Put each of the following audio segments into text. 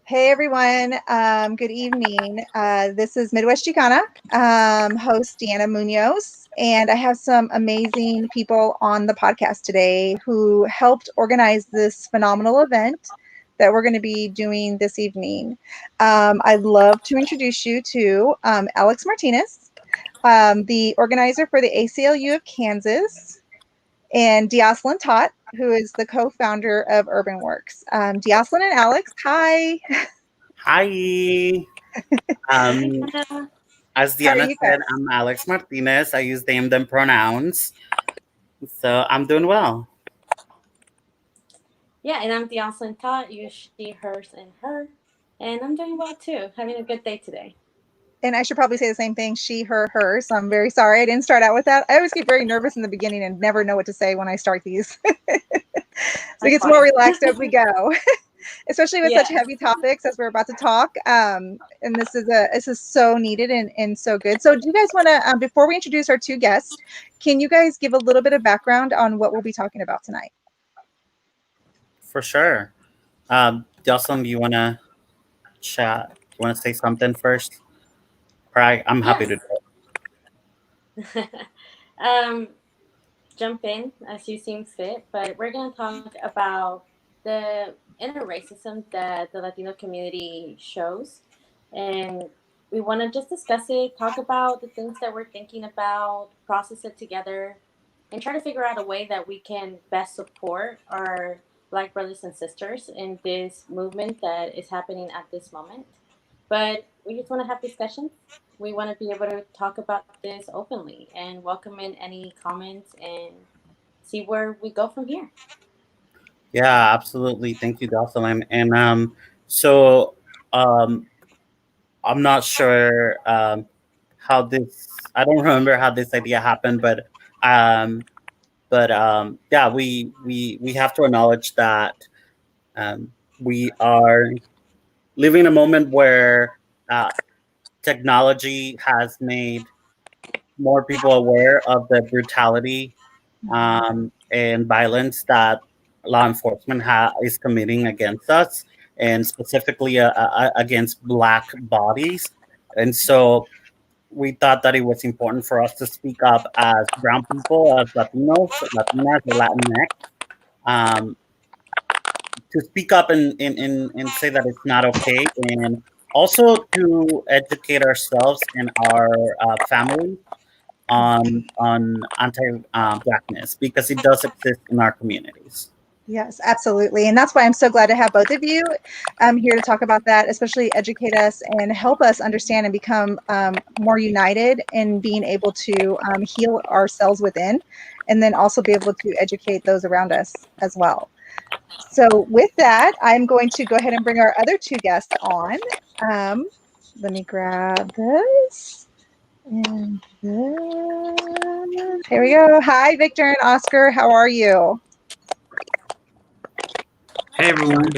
Hey everyone, good evening. This is Midwest Chicana, host Deanna Munoz, and I have some amazing people on the podcast today who helped organize this phenomenal event that we're going to be doing this evening. I'd love to introduce you to Alex Martinez, the organizer for the ACLU of Kansas, and Diosselyn Tot, who is the co-founder of Urban Works. Diosselyn and Alex, hi. Hi. Um, as How are Diana you said, guys? I'm Alex Martinez. I use they, them pronouns. So I'm doing well. Yeah, and I'm Diosselyn Tot, you, she, hers, and her. And I'm doing well too, having a good day today. And I should probably say the same thing, she, her, her. So I'm very sorry I didn't start out with that. I always get very nervous in the beginning and never know what to say when I start these. So it gets more relaxed as we go, especially with such heavy topics as we're about to talk. And this is so needed and so good. So do you guys want to, before we introduce our two guests, can you guys give a little bit of background on what we'll be talking about tonight? For sure. Jocelyn, do you want to chat? Do you want to say something first? I'm happy to do it. Jump in as you seem fit, but we're going to talk about the inner racism that the Latino community shows. And we want to just discuss it, talk about the things that we're thinking about, process it together, and try to figure out a way that we can best support our Black brothers and sisters in this movement that is happening at this moment. But we just want to have discussions. We want to be able to talk about this openly and welcome in any comments and see where we go from here. Yeah, absolutely. Thank you, Jocelyn. And so um, I'm not sure how this. I don't remember how this idea happened, um, yeah, we have to acknowledge that um, we are living in a moment where uh, technology has made more people aware of the brutality and violence that law enforcement is committing against us, and specifically against Black bodies. And so we thought that it was important for us to speak up as brown people, as Latinos, Latinas, or Latinx, um, to speak up and say that it's not okay, and also to educate ourselves and our families on anti-blackness, because it does exist in our communities. Yes, absolutely. And that's why I'm so glad to have both of you here to talk about that, especially educate us and help us understand and become more united in being able to heal ourselves within, and then also be able to educate those around us as well. So with that, I'm going to go ahead and bring our other two guests on. Let me grab this. And then, here we go. Hi, Victor and Oscar. How are you? Hey everyone,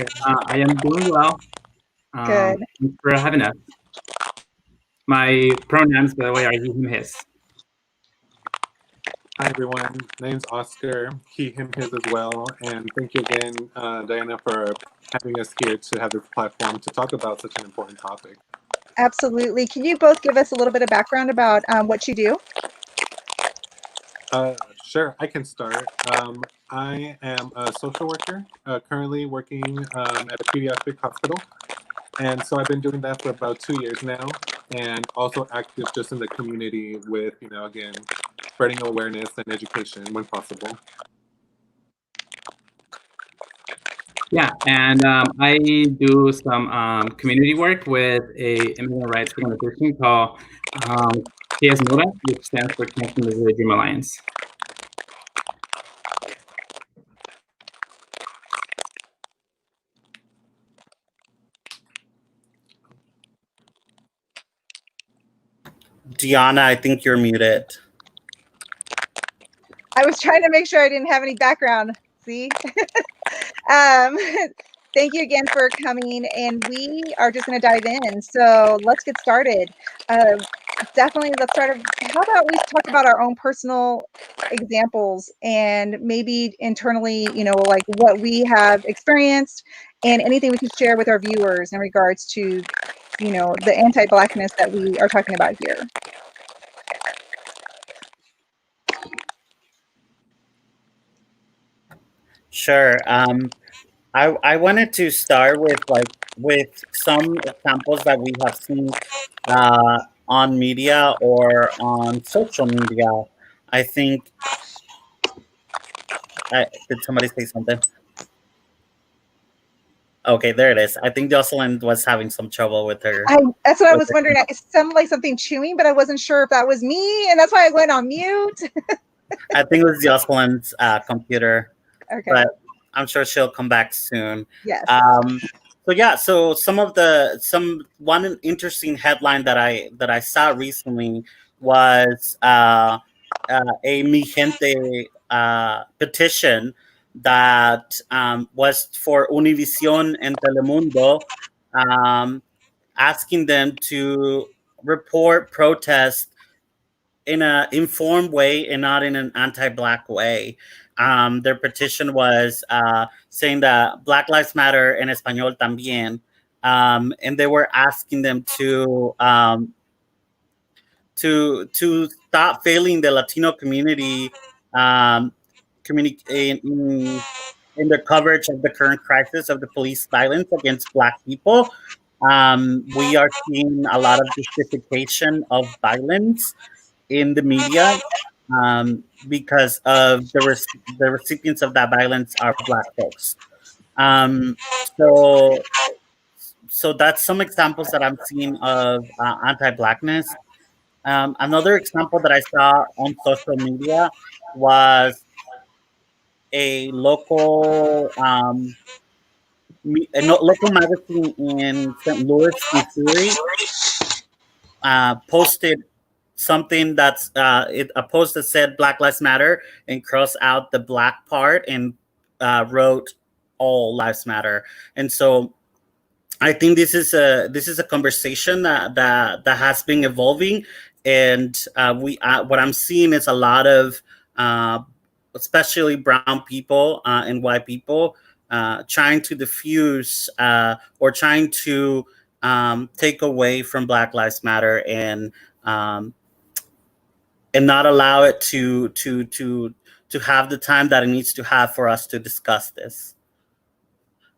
I am doing well. Good. Thanks for having us. My pronouns, by the way, are he, him, his. Hi everyone, my name's Oscar, he, him, his as well, and thank you again, Diana, for having us here to have this platform to talk about such an important topic. Absolutely. Can you both give us a little bit of background about what you do? Sure, I can start. I am a social worker, currently working at a pediatric hospital. And so I've been doing that for about 2 years now, and also active just in the community with, again, spreading awareness and education when possible. Yeah, and I do some community work with a immigrant rights organization called KSMODA, which stands for Connection Missouri Dream Alliance. Gianna, I think you're muted. I was trying to make sure I didn't have any background. See? Thank you again for coming, and we are just going to dive in. So let's get started. Definitely, let's start. How about we talk about our own personal examples and maybe internally, like what we have experienced and anything we can share with our viewers in regards to, you know, the anti-Blackness that we are talking about here. Sure. I wanted to start with some examples that we have seen on media or on social media. I think. Did somebody say something? Okay, there it is. I think Diosselyn was having some trouble with her. That's what I was wondering. It sounded like something chewing, but I wasn't sure if that was me, and that's why I went on mute. I think it was Diosselyn's computer, Okay. but I'm sure she'll come back soon. Yes. So yeah, so one interesting headline that I saw recently was a Mi Gente petition that was for Univision and Telemundo, asking them to report protests in an informed way and not in an anti-Black way. Their petition was saying that Black Lives Matter en español también, and they were asking them to stop failing the Latino community um, in the coverage of the current crisis of the police violence against Black people. We are seeing a lot of justification of violence in the media because of the recipients of that violence are Black folks. Um, so so that's some examples that I'm seeing of anti-Blackness. Another example that I saw on social media was a local magazine in St. Louis, Missouri, posted something that's a post that said Black Lives Matter and crossed out the Black part and wrote All Lives Matter. And so I think this is a conversation that has been evolving, and what I'm seeing is a lot of especially brown people and white people trying to diffuse or trying to take away from Black Lives Matter um, and not allow it to have the time that it needs to have for us to discuss this.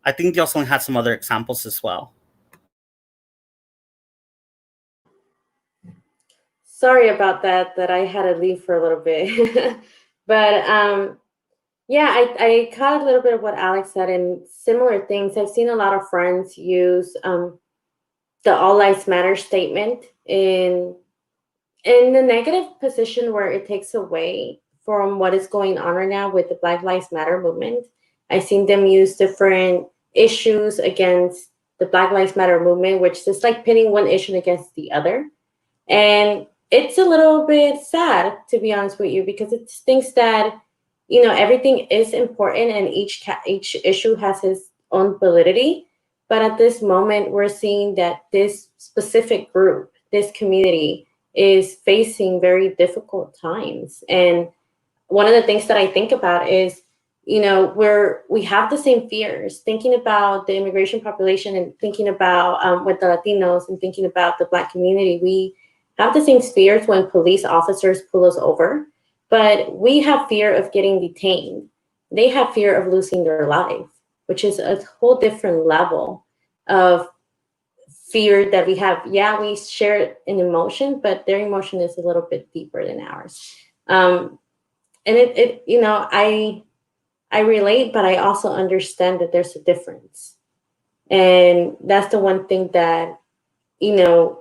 I think you also had some other examples as well. Sorry about that I had to leave for a little bit. But yeah, I caught a little bit of what Alex said and similar things. I've seen a lot of friends use the All Lives Matter statement in the negative position where it takes away from what is going on right now with the Black Lives Matter movement. I've seen them use different issues against the Black Lives Matter movement, which is like pitting one issue against the other. And it's a little bit sad, to be honest with you, because it thinks that, you know, everything is important and each issue has its own validity. But at this moment, we're seeing that this specific group, this community, is facing very difficult times. And one of the things that I think about is, you know, we have the same fears, thinking about the immigration population and thinking about with the Latinos and thinking about the Black community. We have the same fears when police officers pull us over, but we have fear of getting detained. They have fear of losing their life, which is a whole different level of fear that we have. Yeah, we share an emotion, but their emotion is a little bit deeper than ours. And it you know, I relate, but I also understand that there's a difference. And that's the one thing that, you know,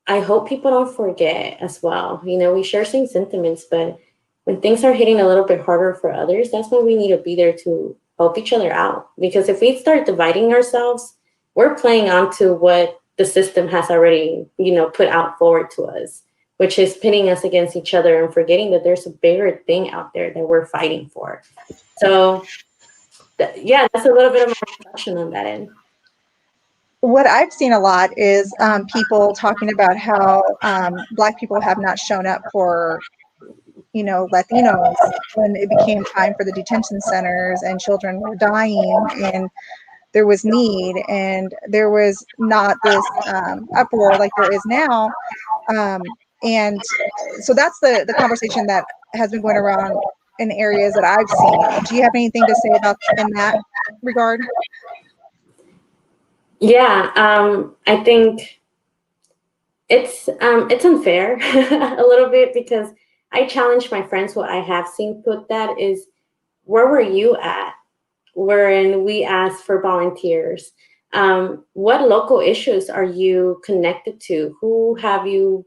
I hope people don't forget as well. You know, we share same sentiments, but when things are hitting a little bit harder for others, that's when we need to be there to help each other out. Because if we start dividing ourselves, we're playing onto what the system has already, you know, put out forward to us, which is pitting us against each other and forgetting that there's a bigger thing out there that we're fighting for. So, yeah, that's a little bit of my reflection on that end. What I've seen a lot is people talking about how Black people have not shown up for, you know, Latinos when it became time for the detention centers and children were dying. And there was need and there was not this uproar like there is now. And so that's the conversation that has been going around in areas that I've seen. Do you have anything to say about in that regard? Yeah, I think it's unfair a little bit, because I challenge my friends. What I have seen put that is, where were you at wherein we asked for volunteers? What local issues are you connected to? Who have you,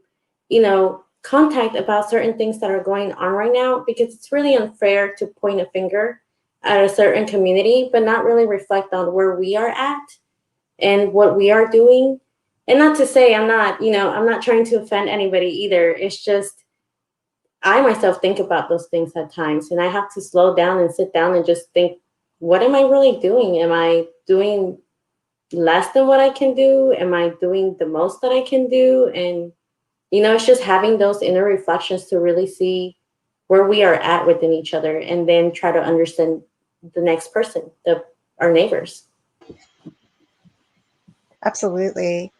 contact about certain things that are going on right now? Because it's really unfair to point a finger at a certain community, but not really reflect on where we are at and what we are doing. And not to say I'm not trying to offend anybody either. It's just, I myself think about those things at times, and I have to slow down and sit down and just think, what am I really doing? Am I doing less than what I can do? Am I doing the most that I can do? And, it's just having those inner reflections to really see where we are at within each other, and then try to understand the next person, our neighbors. Absolutely.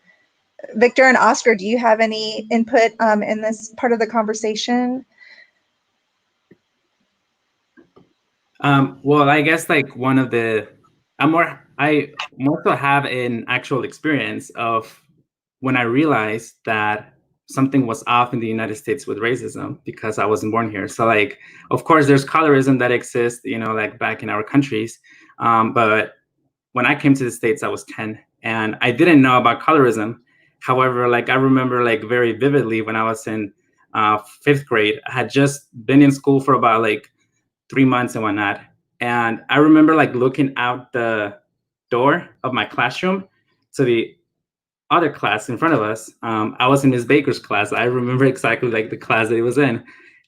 Victor and Oscar, do you have any input in this part of the conversation? Well, I guess like one of the, I more so have an actual experience of when I realized that something was off in the United States with racism, because I wasn't born here. So like, of course, there's colorism that exists, like back in our countries. But when I came to the States, I was 10 and I didn't know about colorism. However, like I remember like very vividly when I was in 5th grade, I had just been in school for about like 3 months and whatnot. And I remember like looking out the door of my classroom to the other class in front of us. I was in Ms. Baker's class. I remember exactly like the class that he was in.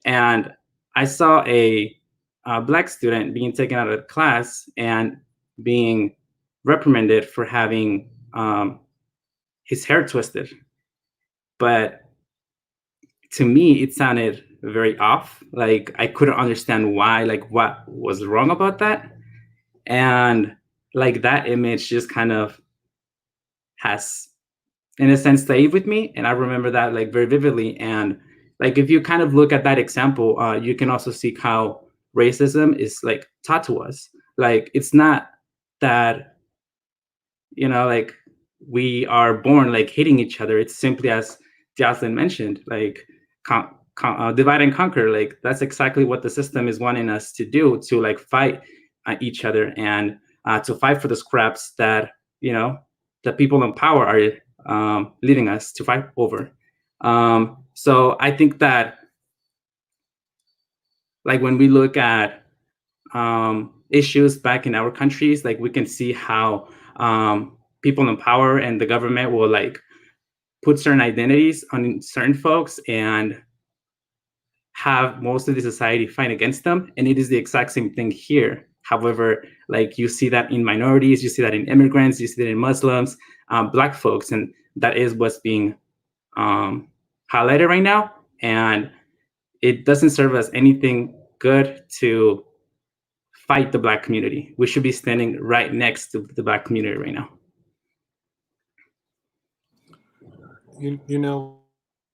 And I saw a Black student being taken out of the class and being reprimanded for having his hair twisted. But to me, it sounded very off. Like I couldn't understand why, like what was wrong about that. And like that image just kind of has, in a sense, stayed with me. And I remember that like very vividly. And like, if you kind of look at that example, you can also see how racism is like taught to us. Like, it's not that, like we are born like hating each other. It's simply, as Diosselyn mentioned, like divide and conquer. Like that's exactly what the system is wanting us to do, to like fight each other and to fight for the scraps that the people in power are leading us to fight over. So I think that like when we look at issues back in our countries, like we can see how people in power and the government will like put certain identities on certain folks and have most of the society fight against them. And it is the exact same thing here. However, like you see that in minorities, you see that in immigrants, you see that in Muslims, Black folks, and that is what's being highlighted right now. And it doesn't serve us anything good to fight the Black community. We should be standing right next to the Black community right now.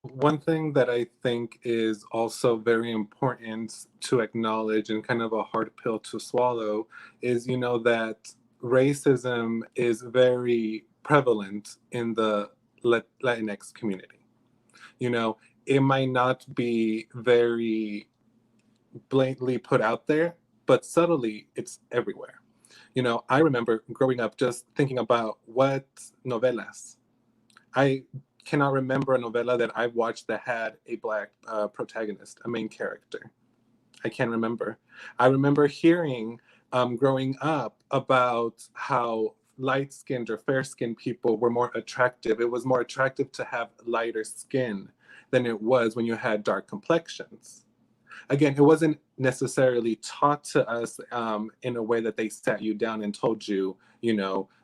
One thing that I think is also very important to acknowledge and kind of a hard pill to swallow is, that racism is very prevalent in the Latinx community. It might not be very blatantly put out there, but subtly it's everywhere. I remember growing up just thinking about what novelas. I cannot remember a novela that I've watched that had a Black protagonist, a main character. I can't remember. I remember hearing growing up about how light-skinned or fair-skinned people were more attractive. It was more attractive to have lighter skin than it was when you had dark complexions. Again, it wasn't necessarily taught to us in a way that they sat you down and told you,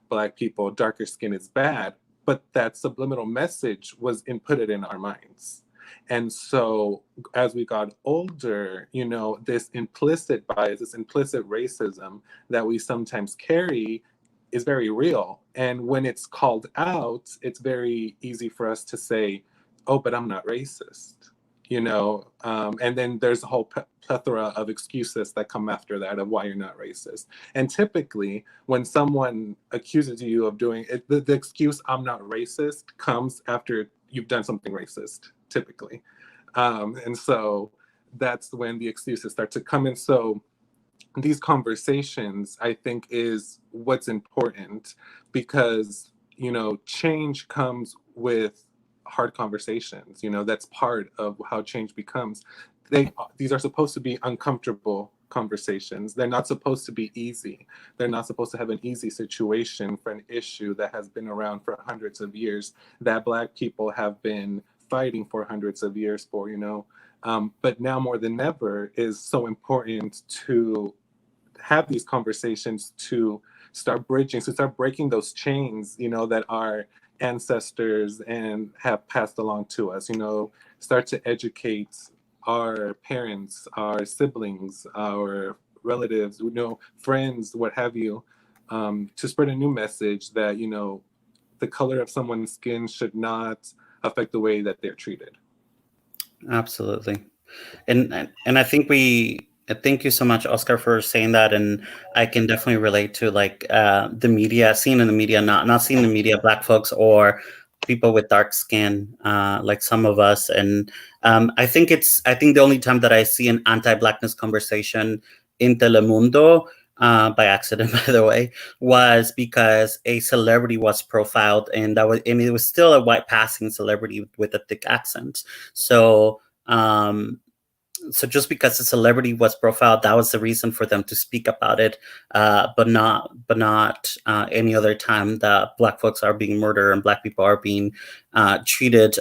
Black people, darker skin is bad. But that subliminal message was inputted in our minds. And so as we got older, this implicit bias, this implicit racism that we sometimes carry is very real. And when it's called out, it's very easy for us to say, oh, but I'm not racist, you know? And then there's a whole plethora of excuses that come after that of why you're not racist. And typically, when someone accuses you of doing it, the excuse, I'm not racist, comes after you've done something racist, typically. And so that's when the excuses start to come in. So these conversations, I think, is what's important, because, you know, change comes with hard conversations. You know, that's part of how change becomes. These are supposed to be uncomfortable conversations. They're not supposed to be easy. They're not supposed to have an easy situation for an issue that has been around for hundreds of years, that Black people have been fighting for hundreds of years for, you know. But now more than ever is so important to have these conversations, to start bridging, to start breaking those chains, you know, that our ancestors and have passed along to us, you know, start to educate our parents, our siblings, our relatives, you know, friends, what have you, to spread a new message that, you know, the color of someone's skin should not affect the way that they're treated. Absolutely. And I think thank you so much, Oscar, for saying that. And I can definitely relate to like the media, seeing in the media, not seeing the media, Black folks or people with dark skin, like some of us. And I think the only time that I see an anti-Blackness conversation in Telemundo, by accident, by the way, was because a celebrity was profiled, and it was still a white passing celebrity with a thick accent. So just because a celebrity was profiled, that was the reason for them to speak about it, but not any other time that Black folks are being murdered and Black people are being treated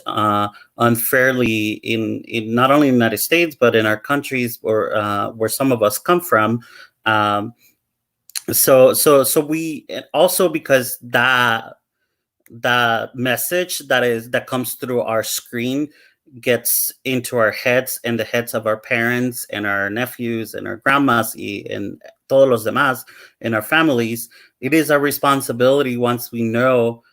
unfairly in not only in the United States but in our countries where some of us come from. So we also, because that message that comes through our screen gets into our heads and the heads of our parents and our nephews and our grandmas and todos los demás in our families. It is our responsibility, once we know,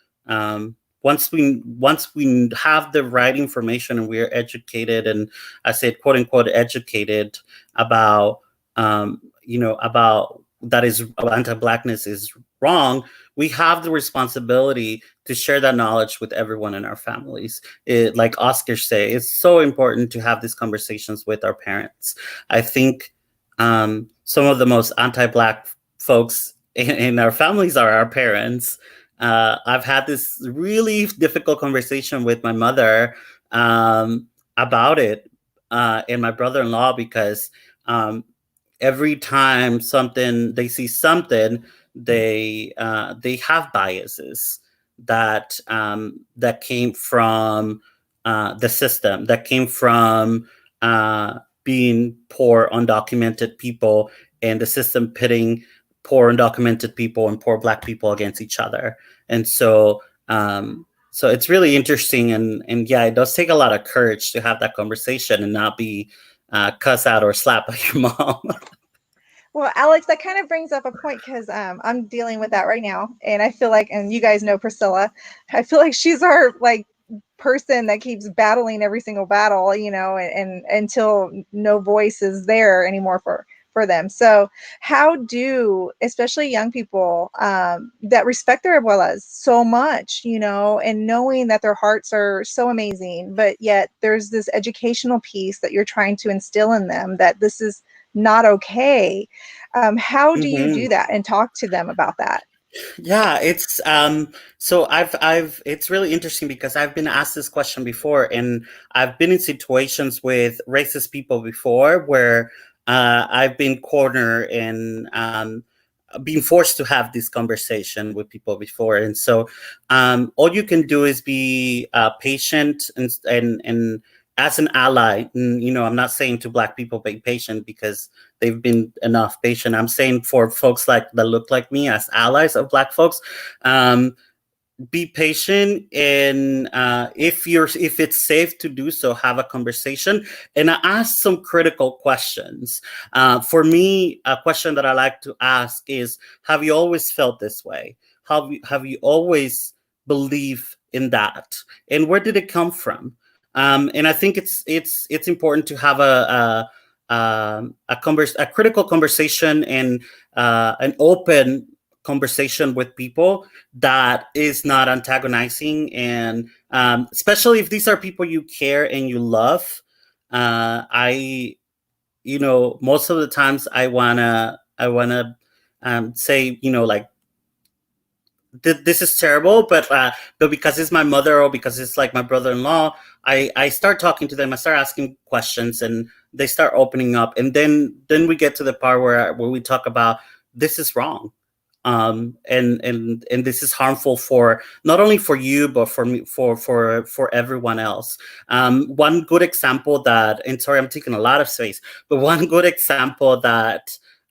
once we have the right information and we are educated, and I said quote unquote educated about about that is anti-Blackness is wrong. We have the responsibility to share that knowledge with everyone in our families. Like Oscar say, it's so important to have these conversations with our parents. I think some of the most anti-Black folks in our families are our parents. I've had this really difficult conversation with my mother about it, and my brother-in-law, because every time they see something, they have biases that came from the system, that came from being poor, undocumented people, and the system pitting poor, undocumented people and poor Black people against each other. And so it's really interesting, and yeah, it does take a lot of courage to have that conversation and not be cuss out or slap by your mom. Well, Alex, that kind of brings up a point, because I'm dealing with that right now, and I feel like, and you guys know Priscilla, I feel like she's our like person that keeps battling every single battle, you know, and until no voice is there anymore for them. So how do, especially young people that respect their abuelas so much, you know, and knowing that their hearts are so amazing, but yet there's this educational piece that you're trying to instill in them that this is not okay. How do you do that and talk to them about that? Yeah, it's so it's really interesting, because I've been asked this question before, and I've been in situations with racist people before where I've been cornered and being forced to have this conversation with people before. And so all you can do is be patient and as an ally. You know, I'm not saying to Black people be patient, because they've been enough patient. I'm saying for folks that look like me as allies of Black folks, be patient, and if it's safe to do so, have a conversation and ask some critical questions. For me, a question that I like to ask is, have you always felt this way? Have you always believed in that, and where did it come from? And I think it's important to have a critical conversation, and an open conversation with people that is not antagonizing, and especially if these are people you care and you love. I Most of the times I wanna say, like, this is terrible, but because it's my mother, or because it's like my brother-in-law, I start talking to them, I start asking questions, and they start opening up, and then we get to the part where we talk about, this is wrong, and this is harmful, for not only for you, but for me, for everyone else. One good example that, and sorry, I'm taking a lot of space, but one good example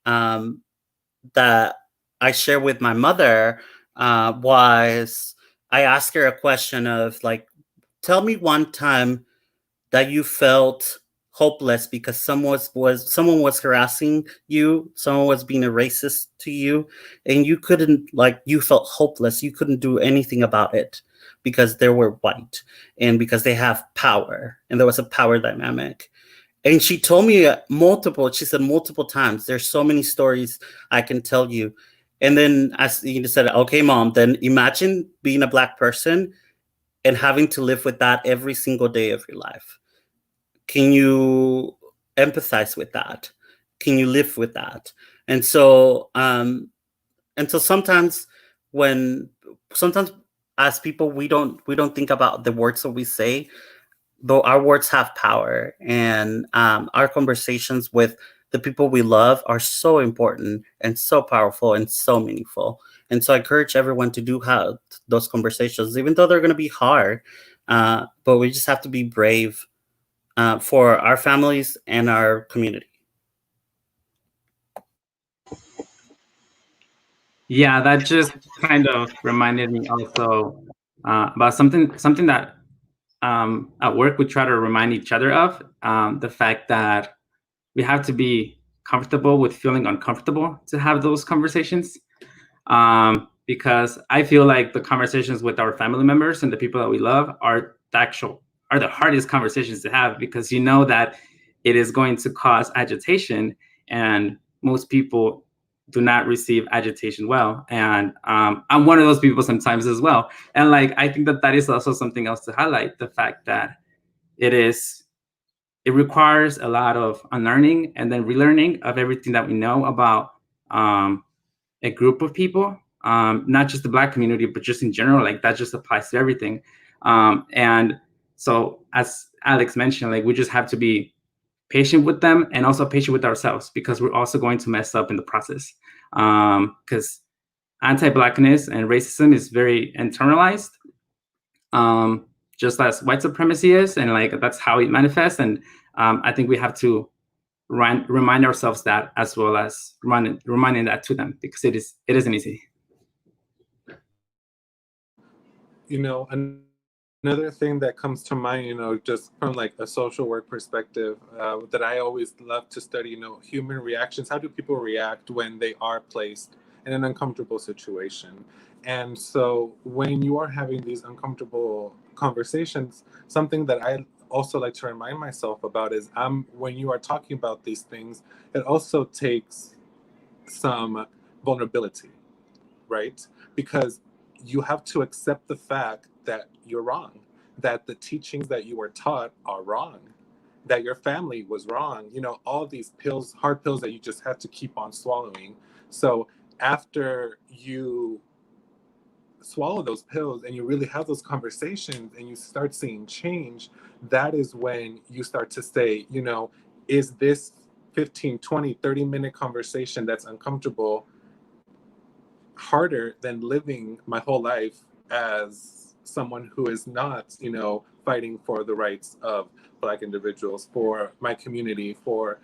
um, that I share with my mother, was, I asked her a question of, like, tell me one time that you felt hopeless because someone was harassing you, someone was being a racist to you, and you couldn't, like, you felt hopeless, you couldn't do anything about it because they were white, and because they have power, and there was a power dynamic. And she told me she said multiple times, there's so many stories I can tell you. And then you said, okay, mom, then imagine being a Black person and having to live with that every single day of your life. Can you empathize with that? Can you live with that? And so, sometimes, when sometimes as people, we don't think about the words that we say, though our words have power, and our conversations with the people we love are so important and so powerful and so meaningful. And so I encourage everyone to do have those conversations, even though they're going to be hard. But we just have to be brave, for our families and our community. Yeah, that just kind of reminded me also about something that at work we try to remind each other of, the fact that we have to be comfortable with feeling uncomfortable to have those conversations. Because I feel like the conversations with our family members and the people that we love are the hardest conversations to have, because you know that it is going to cause agitation, and most people do not receive agitation well. And I'm one of those people sometimes as well. And like, I think that that is also something else to highlight, the fact that it requires a lot of unlearning and then relearning of everything that we know about a group of people, not just the Black community, but just in general. Like, that just applies to everything. And so, as Alex mentioned, like, we just have to be patient with them, and also patient with ourselves, because we're also going to mess up in the process. Because anti-Blackness and racism is very internalized, just as white supremacy is, and like, that's how it manifests. And I think we have to remind ourselves that, as well as reminding that to them, because it isn't easy. Another thing that comes to mind, just from like a social work perspective, that I always love to study, human reactions. How do people react when they are placed in an uncomfortable situation? And so when you are having these uncomfortable conversations, something that I also like to remind myself about is, when you are talking about these things, it also takes some vulnerability, right? Because you have to accept the fact that you're wrong, that the teachings that you were taught are wrong, that your family was wrong, all these pills, hard pills that you just have to keep on swallowing. So after you swallow those pills and you really have those conversations and you start seeing change, that is when you start to say, is this 15, 20, 30-minute conversation that's uncomfortable harder than living my whole life as someone who is not, fighting for the rights of Black individuals, for my community, for,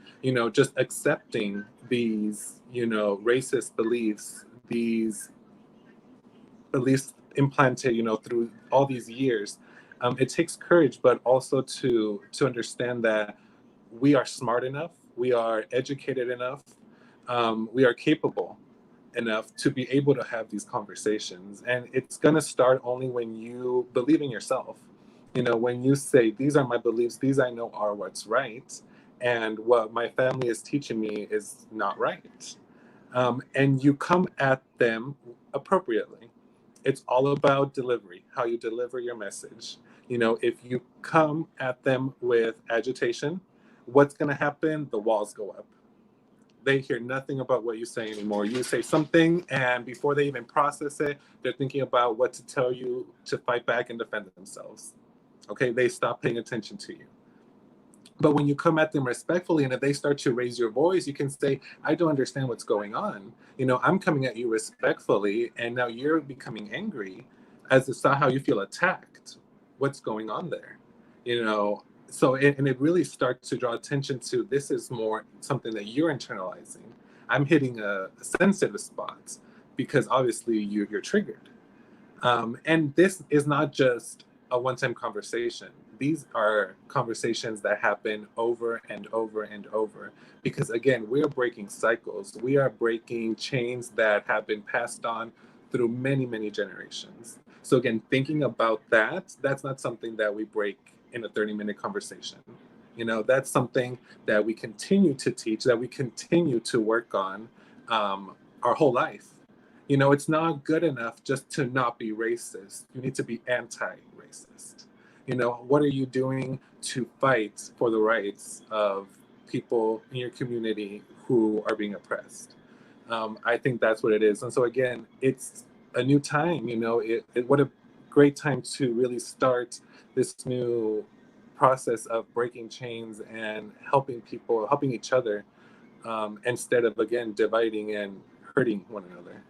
just accepting these, racist beliefs, these beliefs implanted, through all these years. It takes courage, but also to understand that we are smart enough, we are educated enough, we are capable enough to be able to have these conversations. And it's going to start only when you believe in yourself. When you say, these are my beliefs, these I know are what's right, and what my family is teaching me is not right. And you come at them appropriately. It's all about delivery, how you deliver your message. If you come at them with agitation, what's going to happen? The walls go up. They hear nothing about what you say anymore. You say something, and before they even process it, they're thinking about what to tell you to fight back and defend themselves. Okay, they stop paying attention to you. But when you come at them respectfully, and if they start to raise your voice, you can say, I don't understand what's going on. I'm coming at you respectfully, and now you're becoming angry as to how you feel attacked. What's going on there? So it really starts to draw attention to, this is more something that you're internalizing. I'm hitting a sensitive spot because obviously you're triggered. And this is not just a one-time conversation. These are conversations that happen over and over and over, because again, we're breaking cycles. We are breaking chains that have been passed on through many, many generations. So again, thinking about that's not something that we break in a 30-minute conversation. That's something that we continue to teach, that we continue to work on our whole life. It's not good enough just to not be racist. You need to be anti-racist. What are you doing to fight for the rights of people in your community who are being oppressed? I think that's what it is. And so again, it's a new time. What a great time to really start this new process of breaking chains and helping people, helping each other, instead of, again, dividing and hurting one another.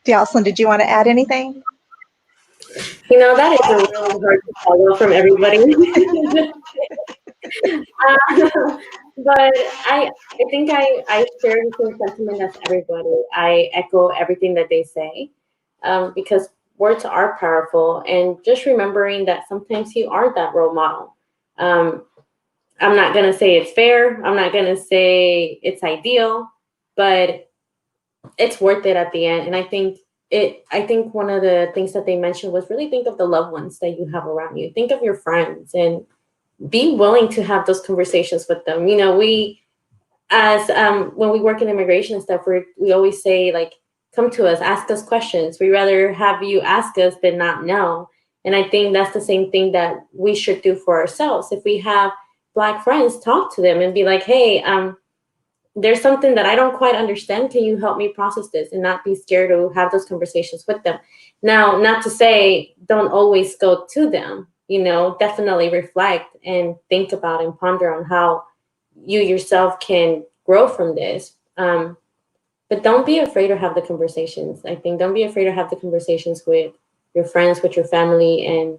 Diosselyn, did you want to add anything? That is a really hard to follow from everybody. But I think I share the same sentiment as everybody. I echo everything that they say, because words are powerful, and just remembering that sometimes you are that role model. I'm not going to say it's fair. I'm not going to say it's ideal, but it's worth it at the end. And I think one of the things that they mentioned was really think of the loved ones that you have around you. Think of your friends and be willing to have those conversations with them. We, as when we work in immigration and stuff, we always say, like, come to us, ask us questions. We rather have you ask us than not know. And I think that's the same thing that we should do for ourselves. If we have Black friends, talk to them and be like, hey, there's something that I don't quite understand. Can you help me process this? And not be scared to have those conversations with them. Now, not to say don't always go to them, definitely reflect and think about and ponder on how you yourself can grow from this. But don't be afraid to have the conversations. I think don't be afraid to have the conversations with your friends, with your family, and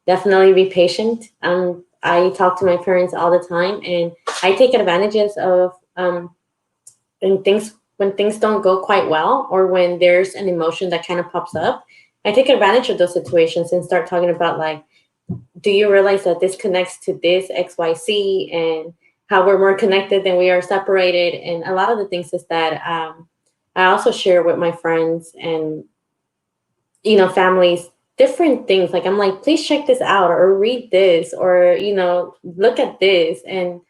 definitely be patient. I talk to my parents all the time, and I take advantages of when things don't go quite well, or when there's an emotion that kind of pops up. I take advantage of those situations and start talking about, like, do you realize that this connects to this XYZ, and how we're more connected than we are separated? And a lot of the things is that I also share with my friends and families different things. Like, I'm like, please check this out, or read this, or look at this. And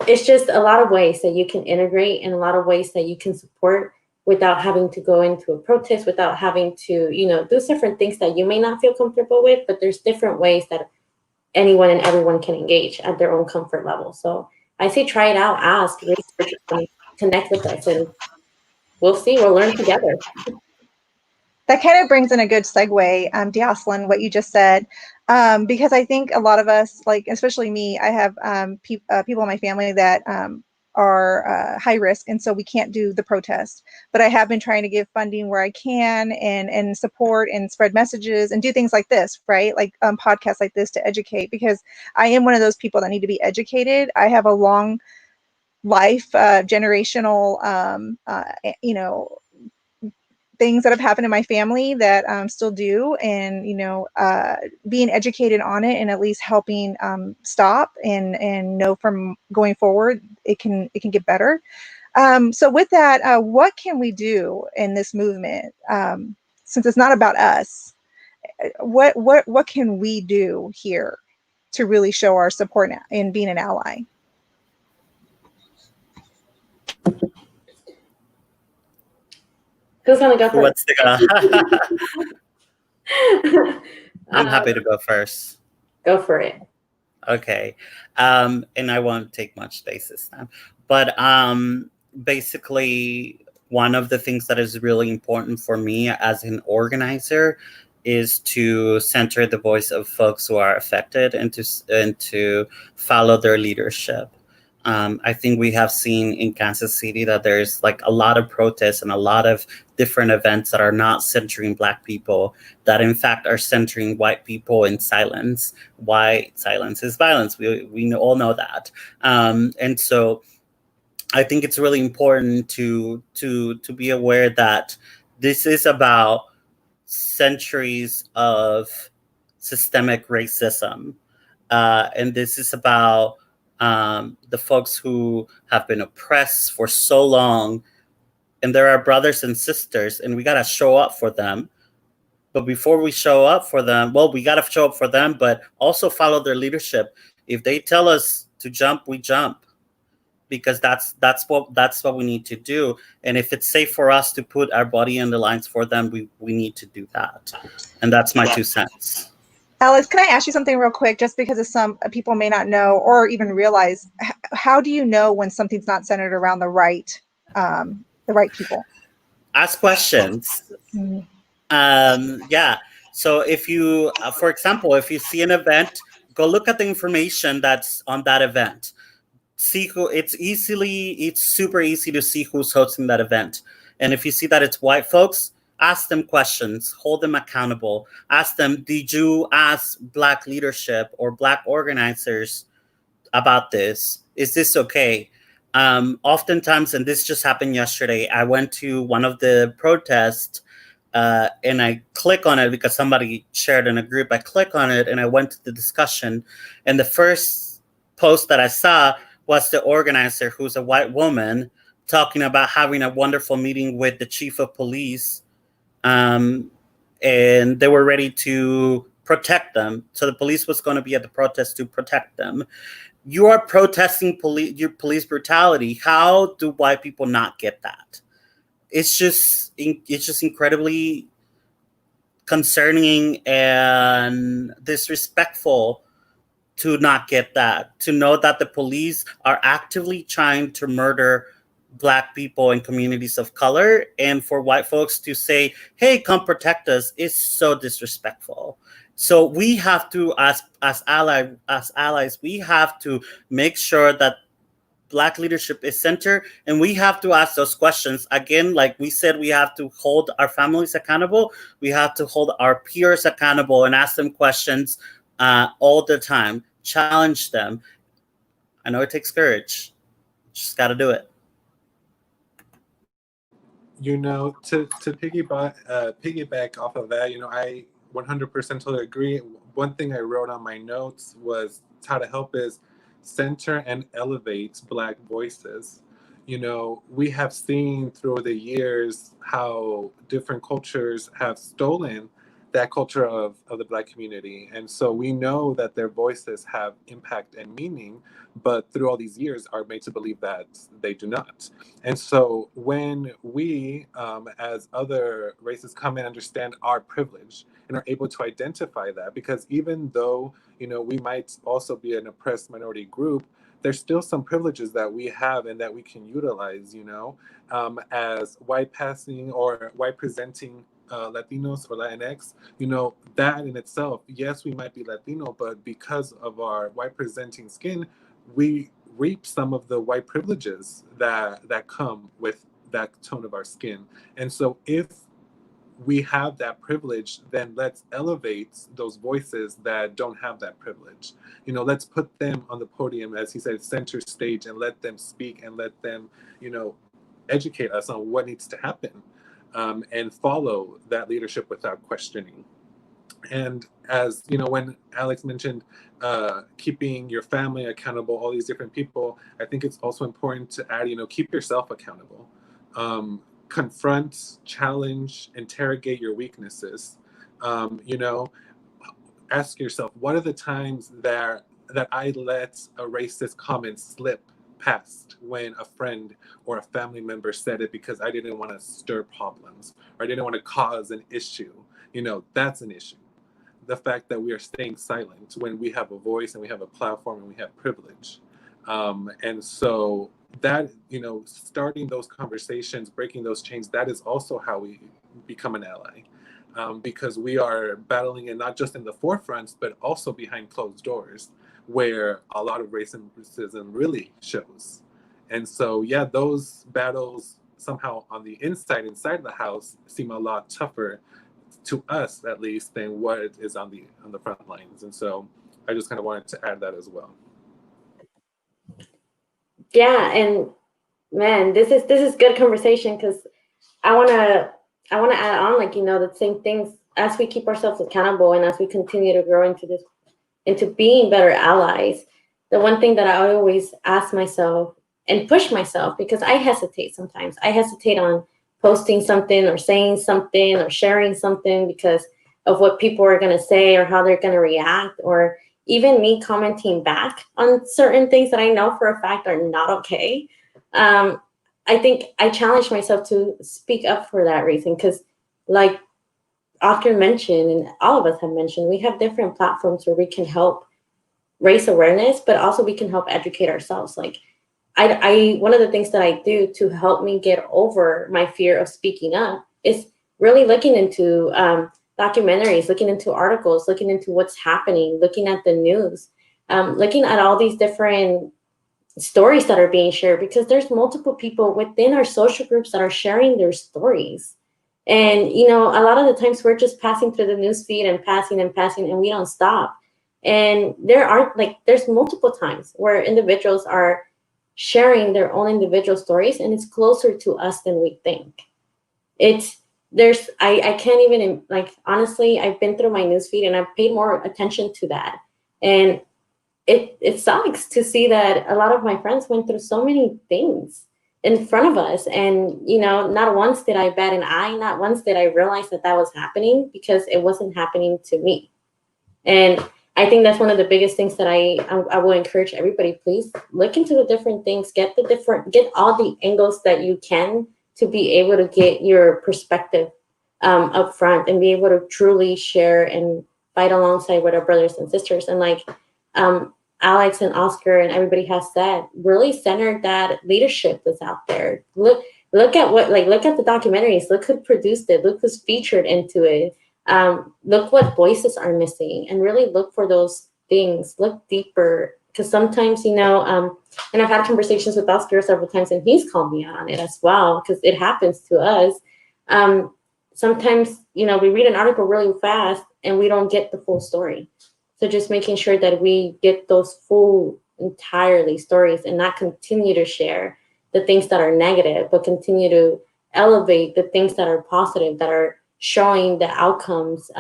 it's just a lot of ways that you can integrate, and a lot of ways that you can support without having to go into a protest, without having to do different things that you may not feel comfortable with. But there's different ways that anyone and everyone can engage at their own comfort level. So I say try it out, ask, research, connect with us, and we'll see. We'll learn together. That kind of brings in a good segue, Diosselyn, what you just said, because I think a lot of us, like especially me, I have people in my family that are high risk, and so we can't do the protest. But I have been trying to give funding where I can, and support and spread messages and do things like this, right? Like podcasts like this to educate, because I am one of those people that need to be educated. I have a long life, generational, things that have happened in my family that still do, and being educated on it, and at least helping stop and know from going forward it can get better. So with that, what can we do in this movement, since it's not about us? What can we do here to really show our support in being an ally? Who's gonna go Who wants first? to go? I'm happy to go first. Go for it. Okay. And I won't take much space this time. But basically, one of the things that is really important for me as an organizer is to center the voice of folks who are affected, and to follow their leadership. I think we have seen in Kansas City that there's like a lot of protests and a lot of different events that are not centering Black people, that in fact are centering white people in silence. White silence is violence. We all know that. And so I think it's really important to be aware that this is about centuries of systemic racism. And this is about the folks who have been oppressed for so long. And there are brothers and sisters, and we got to show up for them. But before we show up for them, well, we got to show up for them, but also follow their leadership. If they tell us to jump, we jump, because that's what we need to do. And if it's safe for us to put our body in the lines for them, we need to do that. And that's my 2 cents. Alex, can I ask you something real quick, just because some people may not know or even realize? How do you know when something's not centered around the right people? Ask questions. Yeah. So if you, for example, if you see an event, go look at the information that's on that event. See who, it's super easy to see who's hosting that event. And if you see that it's white folks, ask them questions, hold them accountable. Ask them, did you ask Black leadership or Black organizers about this? Is this okay? Oftentimes, and this just happened yesterday, I went to one of the protests, and I click on it because somebody shared in a group. I click on it and I went to the discussion. And the first post that I saw was the organizer, who's a white woman, talking about having a wonderful meeting with the chief of police. And they were ready to protect them. So the police was going to be at the protest to protect them. You are protesting your police brutality. How do white people not get that? It's just incredibly concerning and disrespectful to not get that, to know that the police are actively trying to murder Black people and communities of color, and for white folks to say, hey, come protect us, is so disrespectful. So we have to, as allies, we have to make sure that Black leadership is centered, and we have to ask those questions. Again, like we said, we have to hold our families accountable. We have to hold our peers accountable and ask them questions all the time. Challenge them. I know it takes courage. Just got to do it. To piggyback off of that, I 100% totally agree. One thing I wrote on my notes was how to help is center and elevate Black voices. We have seen through the years how different cultures have stolen that culture of the Black community. And so we know that their voices have impact and meaning, but through all these years are made to believe that they do not. And so when we, as other races, come and understand our privilege and are able to identify that, because even though, we might also be an oppressed minority group, there's still some privileges that we have and that we can utilize, as white passing or white presenting Latinos or Latinx, that in itself, yes, we might be Latino, but because of our white presenting skin, we reap some of the white privileges that come with that tone of our skin. And so if we have that privilege, then let's elevate those voices that don't have that privilege. You know, let's put them on the podium, as he said, center stage, and let them speak and let them, you know, educate us on what needs to happen, and follow that leadership without questioning. And as you know, when Alex mentioned keeping your family accountable, all these different people, I think it's also important to add, you know, keep yourself accountable. Confront, challenge, interrogate your weaknesses. You know, ask yourself, what are the times that I let a racist comment slip past when a friend or a family member said it because I didn't want to stir problems or I didn't want to cause an issue. You know, that's an issue. The fact that we are staying silent when we have a voice and we have a platform and we have privilege. And so that, you know, starting those conversations, breaking those chains, that is also how we become an ally. Because we are battling it not just in the forefronts, but also behind closed doors, where a lot of racism really shows. And so, yeah, those battles somehow on the inside the house, seem a lot tougher to us, at least, than what it is on the front lines. And so, I just kind of wanted to add that as well. Yeah, and man, this is good conversation, because I wanna add on, like, you know, the same things as we keep ourselves accountable and as we continue to grow into being better allies. The one thing that I always ask myself and push myself, because I hesitate sometimes. I hesitate on posting something or saying something or sharing something because of what people are going to say or how they're going to react, or even me commenting back on certain things that I know for a fact are not okay. I think I challenge myself to speak up for that reason, because, like Oscar mentioned, and all of us have mentioned, we have different platforms where we can help raise awareness, but also we can help educate ourselves. Like, I one of the things that I do to help me get over my fear of speaking up is really looking into documentaries, looking into articles, looking into what's happening, looking at the news, looking at all these different stories that are being shared, because there's multiple people within our social groups that are sharing their stories. And, you know, a lot of the times we're just passing through the news feed and passing and we don't stop. And there's multiple times where individuals are sharing their own individual stories, and it's closer to us than we think. I can't even, like, honestly, I've been through my newsfeed and I've paid more attention to that. And it sucks to see that a lot of my friends went through so many things in front of us. And, you know, not once did I bat an eye, not once did I realize that was happening, because it wasn't happening to me. And I think that's one of the biggest things that I will encourage everybody. Please look into the different things, get all the angles that you can to be able to get your perspective up front and be able to truly share and fight alongside with our brothers and sisters. And like Alex and Oscar and everybody has said, really center that leadership that's out there. Look at the documentaries, look who produced it, look who's featured into it. Look what voices are missing, and really look for those things. Look deeper, because sometimes, you know, and I've had conversations with Oscar several times, and he's called me out on it as well, because it happens to us. Sometimes, you know, we read an article really fast and we don't get the full story. So just making sure that we get those full, entirely stories, and not continue to share the things that are negative, but continue to elevate the things that are positive, that are showing the outcomes.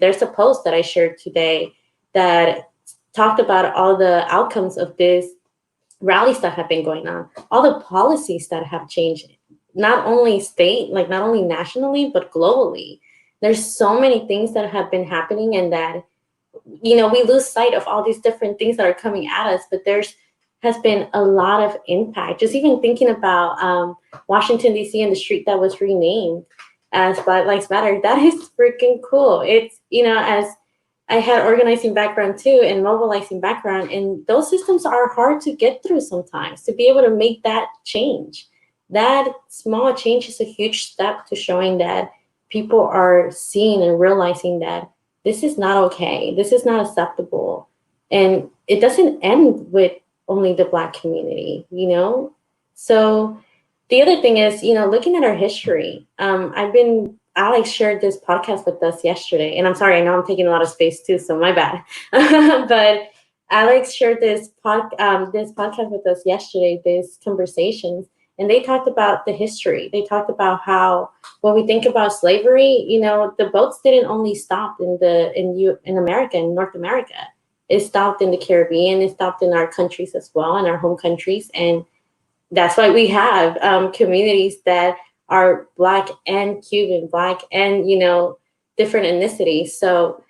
There's a post that I shared today that talked about all the outcomes of this rallies that have been going on, all the policies that have changed, not only not only nationally, but globally. There's so many things that have been happening, and that, you know, we lose sight of all these different things that are coming at us, but has been a lot of impact. Just even thinking about Washington, D.C. and the street that was renamed as Black Lives Matter, that is freaking cool. It's, you know, as I had organizing background too and mobilizing background, and those systems are hard to get through sometimes. To be able to make that change, that small change is a huge step to showing that people are seeing and realizing that this is not okay, this is not acceptable. And it doesn't end with only the Black community, you know? So the other thing is, you know, looking at our history, I've been Alex shared this podcast with us yesterday, and I'm sorry, I know I'm taking a lot of space too, so my bad. But Alex shared this podcast with us yesterday, this conversations, and they talked about the history. They talked about how when we think about slavery, you know, the boats didn't only stop in America, in North America. It stopped in the Caribbean. It stopped in our countries as well, in our home countries, and that's why we have communities that are Black and Cuban, Black and, you know, different ethnicities. So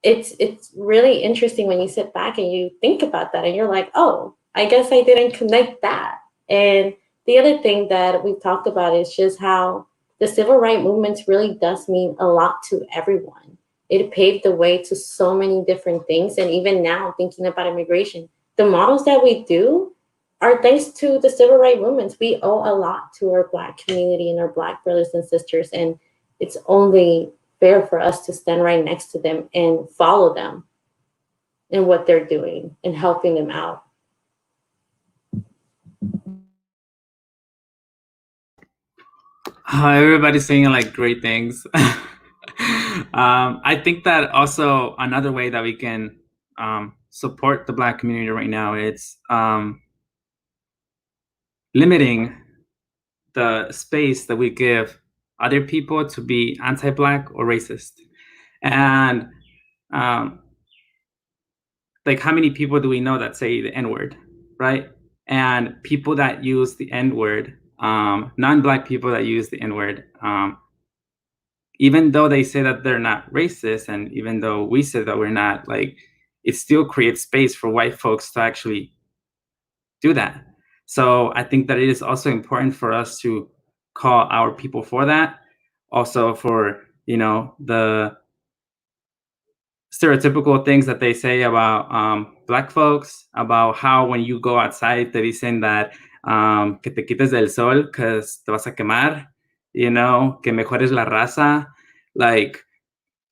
it's really interesting when you sit back and you think about that and you're like, oh, I guess I didn't connect that. And the other thing that we've talked about is just how the civil rights movement really does mean a lot to everyone. It paved the way to so many different things. And even now, thinking about immigration, the models that we do are thanks to the civil rights movements. We owe a lot to our Black community and our Black brothers and sisters. And it's only fair for us to stand right next to them and follow them in what they're doing and helping them out. Everybody's saying like great things. I think that also another way that we can support the Black community right now, it's limiting the space that we give other people to be anti-Black or racist. And like, how many people do we know that say the N-word, right? And people that use the N-word, non-Black people that use the N-word, even though they say that they're not racist, and even though we say that we're not, like, it still creates space for white folks to actually do that. So I think that it is also important for us to call our people for that. Also for, you know, the stereotypical things that they say about Black folks, about how when you go outside, te dicen that que te quites del sol because te vas a quemar, you know, que mejores la raza. Like,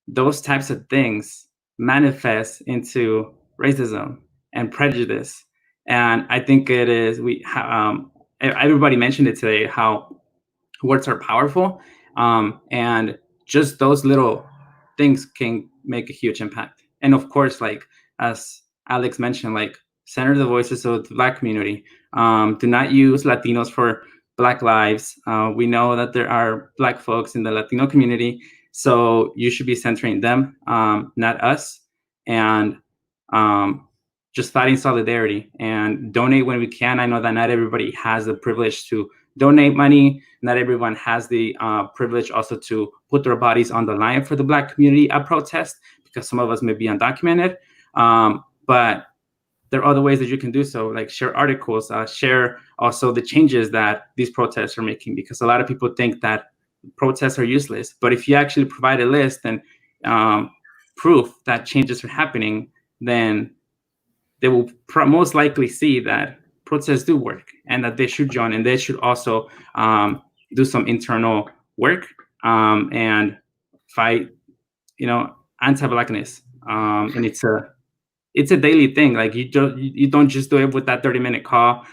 those types of things manifest into racism and prejudice. And I think it is, everybody mentioned it today, how words are powerful. And just those little things can make a huge impact. And of course, like, as Alex mentioned, like, center the voices of the Black community. Do not use Latinos for Black lives. We know that there are Black folks in the Latino community, so you should be centering them, not us. And just fighting solidarity and donate when we can. I know that not everybody has the privilege to donate money. Not everyone has the privilege also to put their bodies on the line for the Black community at protest, because some of us may be undocumented. But there are other ways that you can do so, like share articles, share also the changes that these protests are making, because a lot of people think that protests are useless. But if you actually provide a list and proof that changes are happening, then they will most likely see that protests do work and that they should join, and they should also do some internal work and fight, you know, anti-Blackness. And it's a daily thing. Like, you don't just do it with that 30-minute call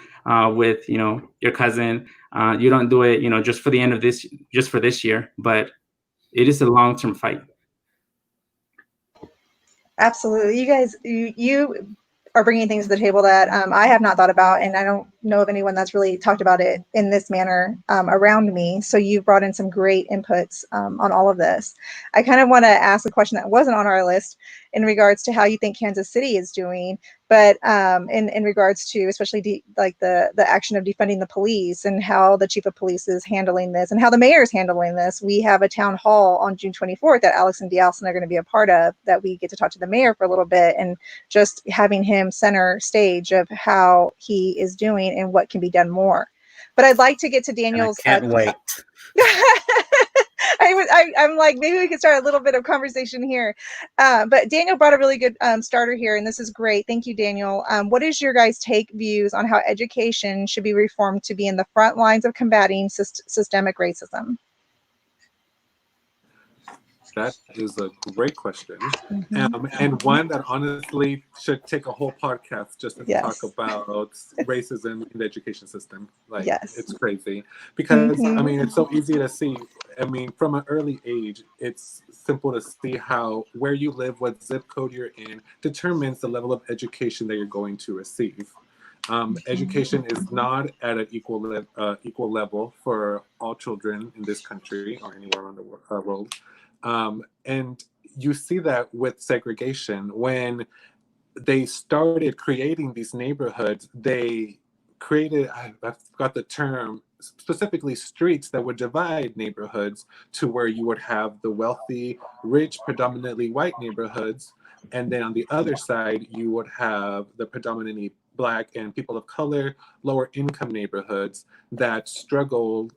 with, you know, your cousin. You don't do it, you know, just for the end of this, just for this year, but it is a long-term fight. Absolutely. You guys, you are bringing things to the table that I have not thought about, and I don't know of anyone that's really talked about it in this manner around me. So you've brought in some great inputs on all of this. I kind of want to ask a question that wasn't on our list in regards to how you think Kansas City is doing, but in regards to especially the action of defunding the police and how the chief of police is handling this and how the mayor is handling this. We have a town hall on June 24th that Alex and Diosselyn are going to be a part of, that we get to talk to the mayor for a little bit and just having him center stage of how he is doing and what can be done more. But I'd like to get to Daniel's. I can't wait. I'm like, maybe we could start a little bit of conversation here. But Daniel brought a really good starter here, and this is great. Thank you, Daniel. What is your guys' take views on how education should be reformed to be in the front lines of combating systemic racism? That is a great question. And one that honestly should take a whole podcast just to talk about racism in the education system. Like, it's crazy. Because, I mean, it's so easy to see. I mean, from an early age, it's simple to see how where you live, what zip code you're in, determines the level of education that you're going to receive. Education is not at an equal level for all children in this country or anywhere around the world. And you see that with segregation. When they started creating these neighborhoods, they created, I forgot the term, specifically streets that would divide neighborhoods to where you would have the wealthy, rich, predominantly white neighborhoods. And then on the other side, you would have the predominantly Black and people of color, lower income neighborhoods that struggled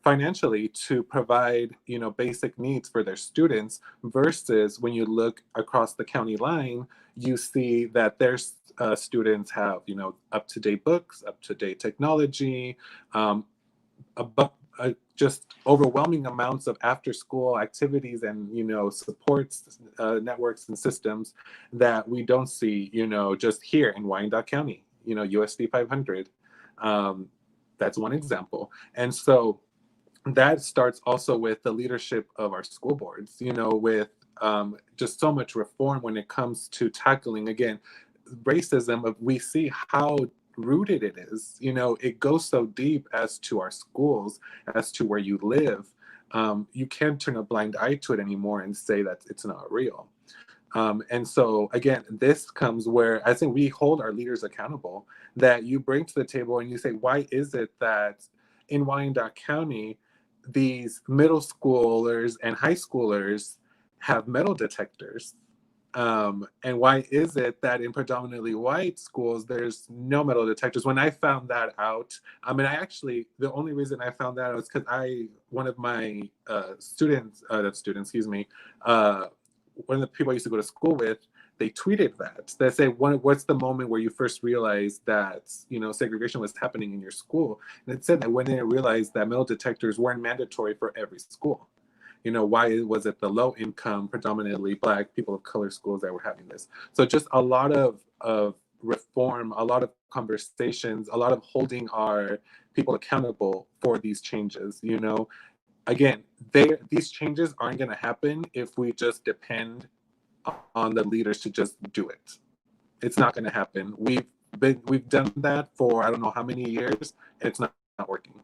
financially to provide, basic needs for their students, versus when you look across the county line, you see that their students have, up-to-date books, up-to-date technology, just overwhelming amounts of after-school activities and, supports, networks and systems that we don't see, just here in Wyandotte County, USD 500. That's one example. And so that starts also with the leadership of our school boards, with just so much reform when it comes to tackling, again, racism. We see how rooted it is. It goes so deep as to our schools, as to where you live. You can't turn a blind eye to it anymore and say that it's not real. And so, again, this comes where I think we hold our leaders accountable, that you bring to the table and you say, why is it that in Wyandotte County, these middle schoolers and high schoolers have metal detectors? And why is it that in predominantly white schools, there's no metal detectors? When I found that out, the only reason I found that out was because one of my one of the people I used to go to school with, they tweeted that. They say, what's the moment where you first realized that, segregation was happening in your school? And it said that when they realized that metal detectors weren't mandatory for every school. Why was it the low income, predominantly Black, people of color schools that were having this? So just a lot of reform, a lot of conversations, a lot of holding our people accountable for these changes. Again, these changes aren't going to happen if we just depend on the leaders to just do it. It's not going to happen. We've done that for I don't know how many years, and it's not working.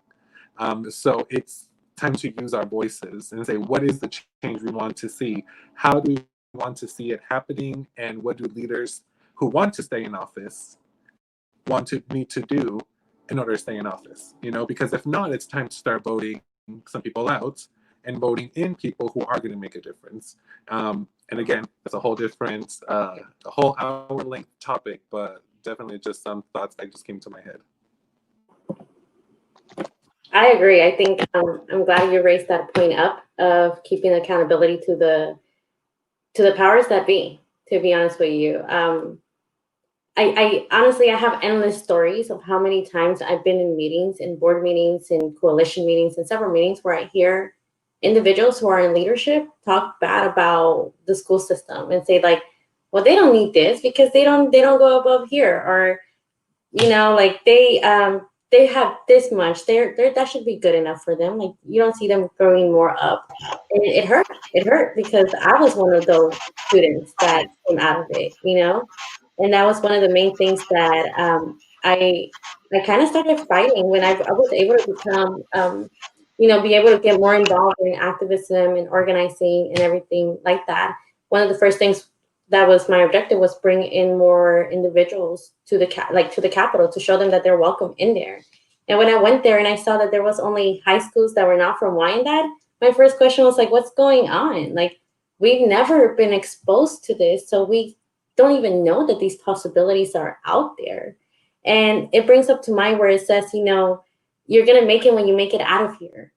So it's time to use our voices and say, what is the change we want to see? How do we want to see it happening? And what do leaders who want to stay in office need to do in order to stay in office? Because if not, it's time to start voting some people out and voting in people who are going to make a difference. And again, that's a whole different, a whole hour-length topic, but definitely just some thoughts that just came to my head. I agree. I think I'm glad you raised that point up of keeping accountability to the powers that be. To be honest with you, I honestly have endless stories of how many times I've been in meetings, in board meetings, in coalition meetings, and several meetings where I hear individuals who are in leadership talk bad about the school system and say like, well, they don't need this because they don't go above here, or like they have this much, that should be good enough for them. Like, you don't see them throwing more up. And it hurt because I was one of those students that came out of it, and that was one of the main things that I kind of started fighting when I was able to become be able to get more involved in activism and organizing and everything like that. One of the first things that was my objective was bring in more individuals to the Capitol to show them that they're welcome in there. And when I went there and I saw that there was only high schools that were not from Wyandotte, my first question was like, what's going on? Like, we've never been exposed to this, so we don't even know that these possibilities are out there. And it brings up to mind where it says, you're going to make it when you make it out of here.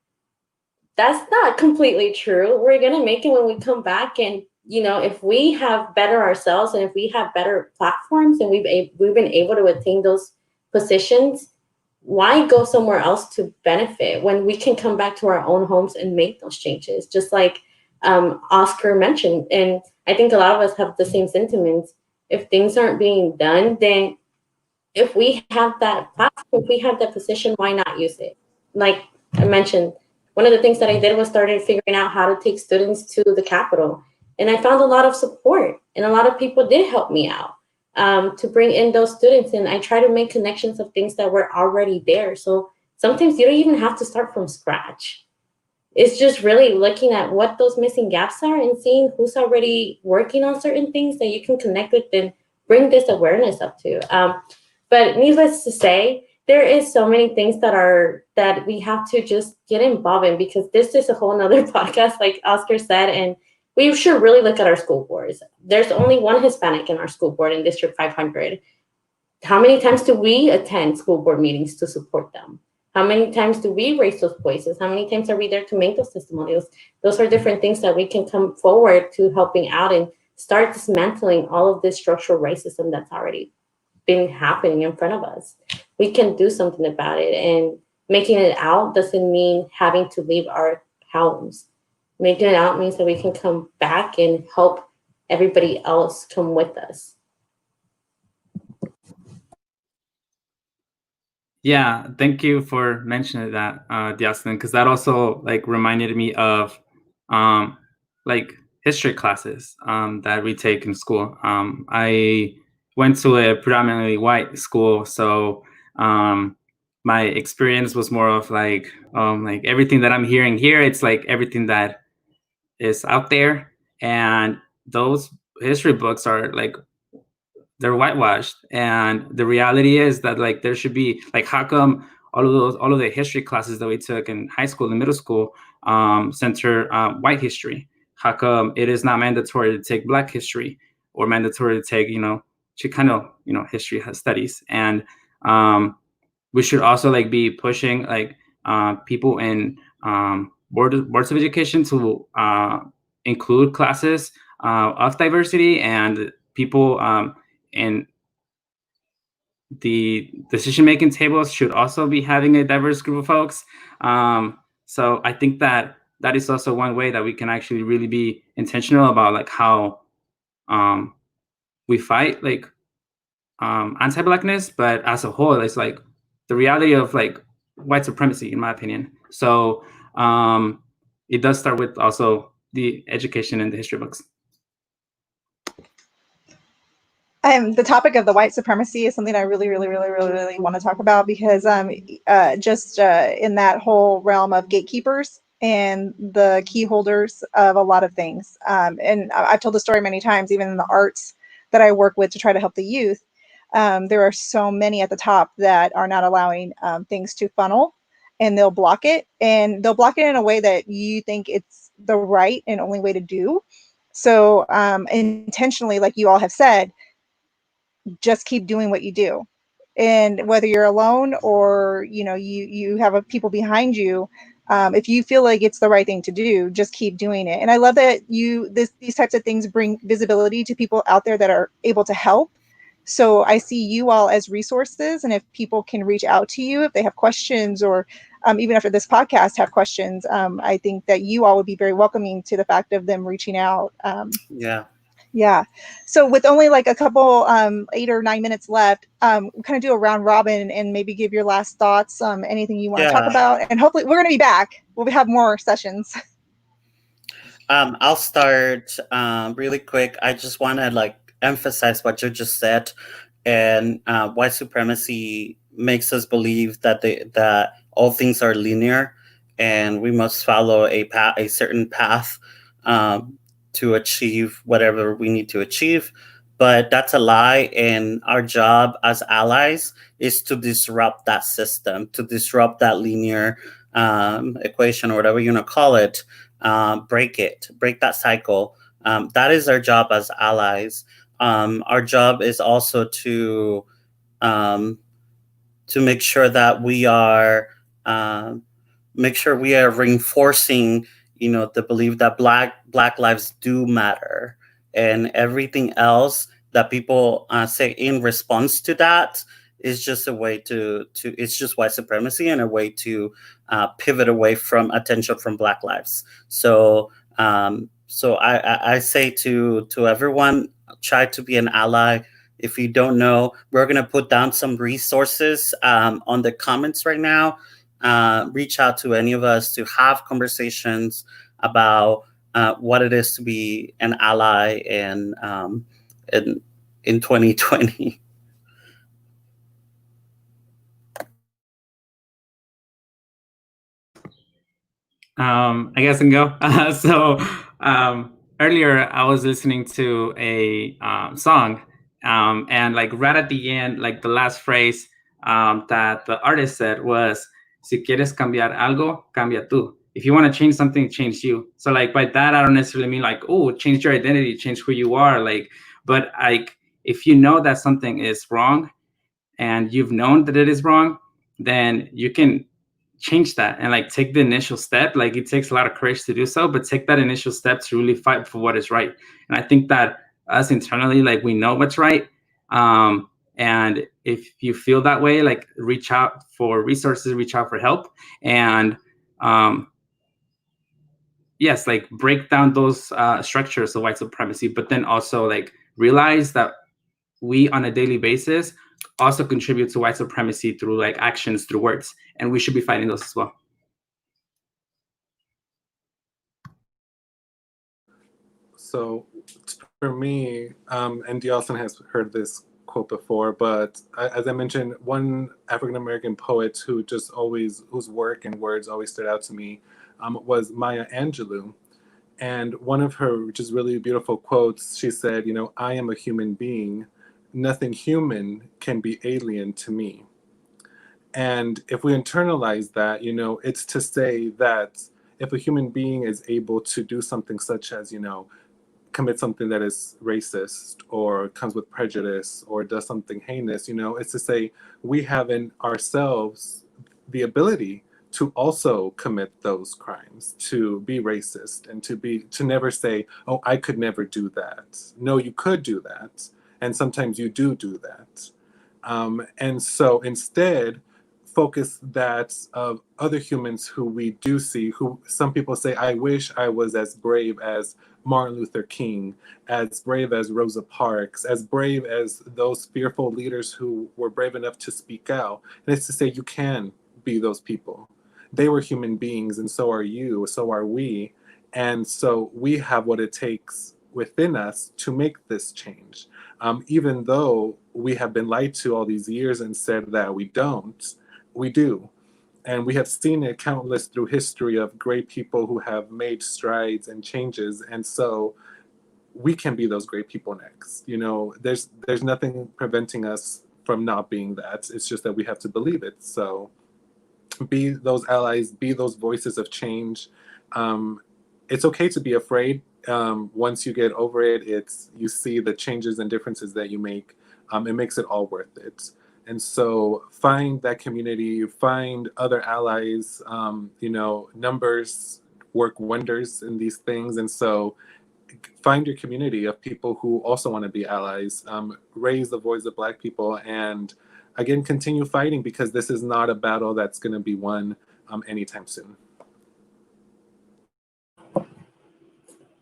That's not completely true. We're going to make it when we come back. And, if we have better ourselves and if we have better platforms and we've been able to attain those positions, why go somewhere else to benefit when we can come back to our own homes and make those changes? Just like Oscar mentioned. And I think a lot of us have the same sentiments. If things aren't being done, then if we have that platform, if we have that position, why not use it? Like I mentioned, one of the things that I did was started figuring out how to take students to the Capitol. And I found a lot of support, and a lot of people did help me out to bring in those students. And I try to make connections of things that were already there. So sometimes you don't even have to start from scratch. It's just really looking at what those missing gaps are and seeing who's already working on certain things that you can connect with and bring this awareness up to. But needless to say, there is so many things that we have to just get involved in, because this is a whole nother podcast, like Oscar said, and we should really look at our school boards. There's only one Hispanic in our school board in District 500. How many times do we attend school board meetings to support them? How many times do we raise those voices? How many times are we there to make those testimonials? Those are different things that we can come forward to helping out and start dismantling all of this structural racism that's already been happening in front of us. We can do something about it, and making it out doesn't mean having to leave our homes. Making it out means that we can come back and help everybody else come with us. Yeah, thank you for mentioning that, Diosselyn, because that also like reminded me of like history classes that we take in school. I went to a predominantly white school, so my experience was more of like everything that I'm hearing here. It's like everything that is out there, and those history books are like, they're whitewashed, and the reality is that like there should be like, how come all of the history classes that we took in high school and middle school center white history? How come it is not mandatory to take Black history, or mandatory to take Chicano history studies? And we should also like be pushing like people in boards of education to include classes of diversity, and people and the decision-making tables should also be having a diverse group of folks. So I think that is also one way that we can actually really be intentional about like how we fight like anti-Blackness, but as a whole, it's like the reality of like white supremacy, in my opinion. So it does start with also the education and the history books. The topic of the white supremacy is something I really want to talk about, because just in that whole realm of gatekeepers and the key holders of a lot of things. And I've told the story many times, even in the arts that I work with to try to help the youth. There are so many at the top that are not allowing things to funnel, and they'll block it, and they'll block it in a way that you think it's the right and only way to do. So intentionally, like you all have said, just keep doing what you do. And whether you're alone or you have people behind you, if you feel like it's the right thing to do, just keep doing it. And I love that these types of things bring visibility to people out there that are able to help. So I see you all as resources, and if people can reach out to you if they have questions, or even after this podcast have questions, I think that you all would be very welcoming to the fact of them reaching out. Yeah. So with only like a couple 8 or 9 minutes left, kind of do a round robin and maybe give your last thoughts, anything you want to talk about. And hopefully we're going to be back. We'll have more sessions. I'll start really quick. I just want to like emphasize what you just said. And white supremacy makes us believe that that all things are linear, and we must follow a certain path to achieve whatever we need to achieve. But that's a lie, and our job as allies is to disrupt that system, to disrupt that linear equation, or whatever you want to call it. Break that cycle. That is our job as allies. Our job is also to make sure that we are reinforcing, the belief that black lives do matter, and everything else that people say in response to that is just a way to it's just white supremacy, and a way to pivot away from attention from Black lives. So I say to everyone, try to be an ally. If you don't know, we're going to put down some resources on the comments right now. reach out to any of us to have conversations about what it is to be an ally in 2020. I guess I can go. So earlier I was listening to a song, and like right at the end, like the last phrase that the artist said was, "Si quieres cambiar algo, cambia tú." If you want to change something, change you. So like by that, I don't necessarily mean like, oh, change your identity, change who you are. Like, but like if you know that something is wrong and you've known that it is wrong, then you can change that and like take the initial step. Like it takes a lot of courage to do so, but take that initial step to really fight for what is right. And I think that us internally, like we know what's right. And if you feel that way, like reach out for resources, reach out for help, and yes, like break down those structures of white supremacy, but then also like realize that we on a daily basis also contribute to white supremacy through like actions, through words, and we should be fighting those as well. So for me, and Diosselyn has heard this quote before, but as I mentioned, one African-American poet who just always, whose work and words always stood out to me, was Maya Angelou. And one of her just really beautiful quotes, she said, you know, "I am a human being. Nothing human can be alien to me." And if we internalize that, you know, it's to say that if a human being is able to do something such as, you know, commit something that is racist or comes with prejudice or does something heinous, you know, it's to say we have in ourselves the ability to also commit those crimes, to be racist and to never say, oh, I could never do that. No, you could do that. And sometimes you do that. And so instead, focus that of other humans who we do see, who some people say, I wish I was as brave as Martin Luther King, as brave as Rosa Parks, as brave as those fearful leaders who were brave enough to speak out. And it's to say you can be those people. They were human beings, and so are you, so are we. And so we have what it takes within us to make this change. Even though we have been lied to all these years and said that we don't, we do. And we have seen it countless through history of great people who have made strides and changes. And so we can be those great people next. You know, there's nothing preventing us from not being that. It's just that we have to believe it. So be those allies, be those voices of change. It's okay to be afraid. Once you get over it, you see the changes and differences that you make. It makes it all worth it. And so find that community, find other allies. You know, numbers work wonders in these things. And so find your community of people who also want to be allies. Raise the voice of Black people, and again, continue fighting, because this is not a battle that's going to be won anytime soon.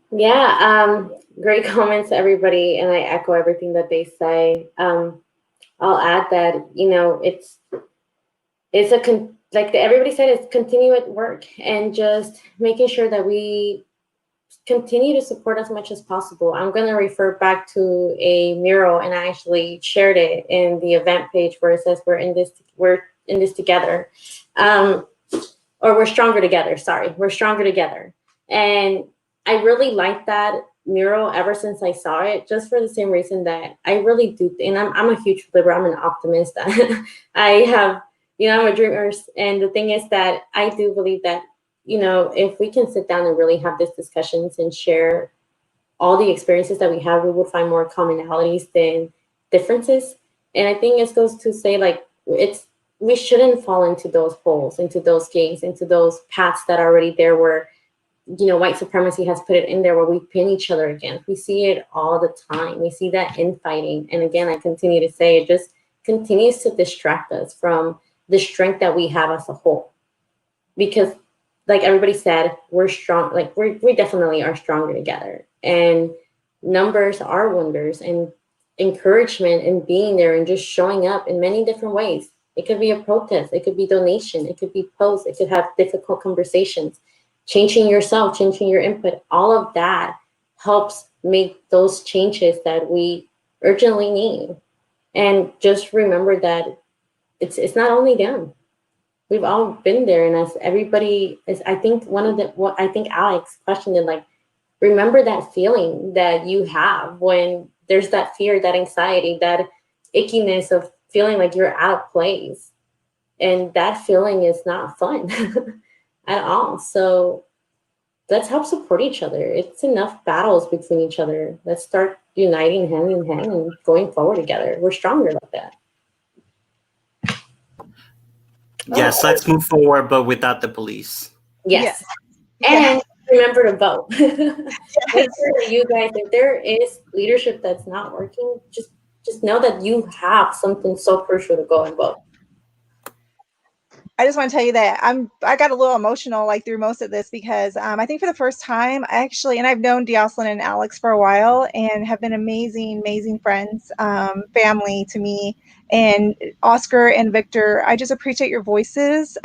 Yeah, great comments, everybody, and I echo everything that they say. I'll add that, you know, it's like everybody said, it's continued work, and just making sure that we continue to support as much as possible. I'm going to refer back to a mural, and I actually shared it in the event page where it says we're in this together, or we're stronger together. Sorry, we're stronger together. And I really like that mural ever since I saw it, just for the same reason that I really do. And I'm a huge believer. I'm an optimist. I have, you know, I'm a dreamer. And the thing is that I do believe that, you know, if we can sit down and really have these discussions and share all the experiences that we have, we would find more commonalities than differences. And I think it goes to say, like, we shouldn't fall into those holes, into those gates, into those paths that are already there where, you know, white supremacy has put it in there, where we pin each other against. We see it all the time. We see that infighting. And again, I continue to say it just continues to distract us from the strength that we have as a whole. Because like everybody said, we're strong, like we definitely are stronger together. And numbers are wonders, and encouragement and being there and just showing up in many different ways. It could be a protest. It could be donation. It could be posts. It could have difficult conversations. Changing yourself, changing your input. All of that helps make those changes that we urgently need. And just remember that it's not only them. We've all been there, and as everybody is, I think what I think Alex questioned it, like, remember that feeling that you have when there's that fear, that anxiety, that ickiness of feeling like you're out of place. And that feeling is not fun at all. So let's help support each other. It's enough battles between each other. Let's start uniting hand in hand and going forward together. We're stronger like that. Yes, let's move forward, but without the police. Yes. Yeah. And remember to vote. Make sure that you guys, if there is leadership that's not working, just know that you have something so crucial to go and vote. I just want to tell you that I got a little emotional like through most of this because I think for the first time and I've known Diosselyn and Alex for a while and have been amazing friends, family to me, and Oscar and Victor. I just appreciate your voices.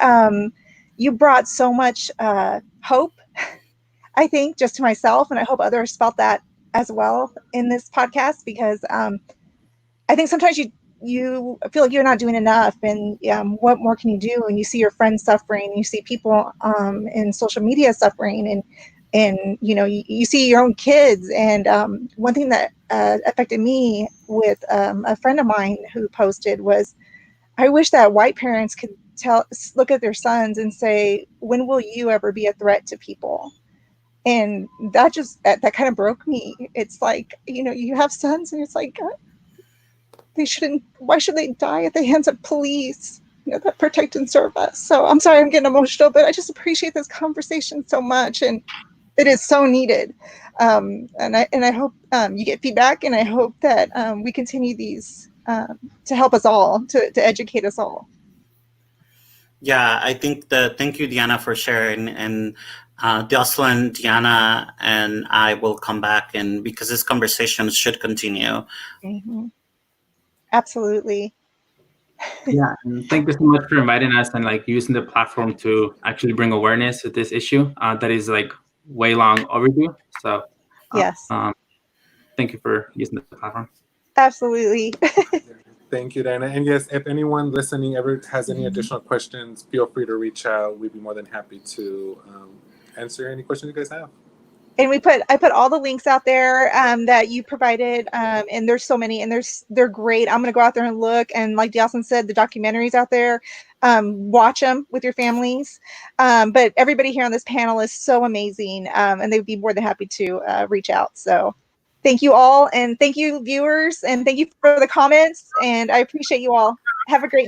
You brought so much hope, I think, just to myself, and I hope others felt that as well in this podcast, because I think sometimes you feel like you're not doing enough, and what more can you do? And you see your friends suffering, you see people in social media suffering, and you see your own kids. And one thing that affected me with a friend of mine who posted was, I wish that white parents could look at their sons and say, when will you ever be a threat to people? And that kind of broke me. It's like, you have sons, and it's like, why should they die at the hands of police that protect and serve us? So I'm sorry I'm getting emotional, but I just appreciate this conversation so much, and it is so needed. And I hope you get feedback, and I hope that we continue these to help us all, to educate us all. Yeah, I think thank you, Diana, for sharing. And Diosselyn, Diana, and I will come back, and because this conversation should continue. Mm-hmm. Absolutely. Yeah, and thank you so much for inviting us and like using the platform to actually bring awareness to this issue that is like way long overdue. So yes, thank you for using the platform. Absolutely. Thank you, Diana. And yes, if anyone listening ever has any additional questions, feel free to reach out. We'd be more than happy to answer any questions you guys have. And I put all the links out there that you provided, and there's so many, and they're great. I'm gonna go out there and look, and like Diosselyn said, the documentaries out there, watch them with your families. But everybody here on this panel is so amazing, and they'd be more than happy to reach out. So thank you all, and thank you viewers, and thank you for the comments, and I appreciate you all. Have a great night.